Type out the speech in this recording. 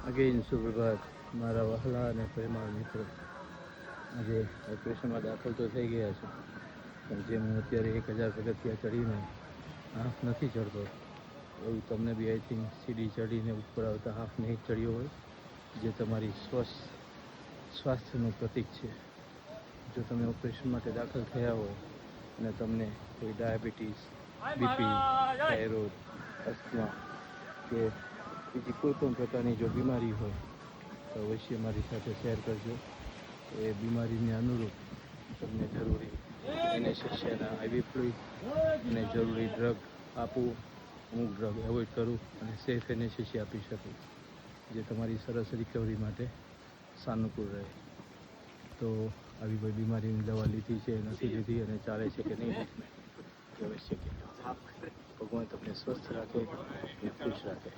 Again સુપ્રભાત મારા વહાલા અને પ્રેમાળ મિત્રો. આજે ઓપરેશનમાં દાખલ તો થઈ ગયા છે, પણ જેમ હું અત્યારે 1000 પગથિયા ચડીને હાફ નથી ચડતો, એવું તમને બી આઈ થિંક સીડી ચડીને ઉપર આવતા હાફ નહીં ચડ્યો હોય, જે તમારી સ્વાસ્થ્યનું પ્રતીક છે. જો તમે ઓપરેશન માટે દાખલ થયા હોય અને તમને કોઈ ડાયાબિટીસ, બીપી, થાઇરોઇડ, અસ્થમા કે બીજી કોઈ પણ પ્રકારની જો બીમારી હોય તો અવશ્ય મારી સાથે શેર કરજો. એ બીમારીને અનુરૂપ તમને જરૂરી એનેસ્થેસિયાના આઈવી ફ્લુઇડ અને જરૂરી ડ્રગ આપું, અમુક ડ્રગ એવોઇડ કરું અને સેફ એનેસ્થેસિયા આપી શકું, જે તમારી સરસ રિકવરી માટે સાનુકૂળ રહે. તો આવી કોઈ બીમારીની દવા લીધી છે, નથી લીધી અને ચાલે છે કે નહીં ટ્રીટમેન્ટ, એ અવશ્ય કહેજો. ભગવાન તમને સ્વસ્થ રાખે અને ખુશ રાખે.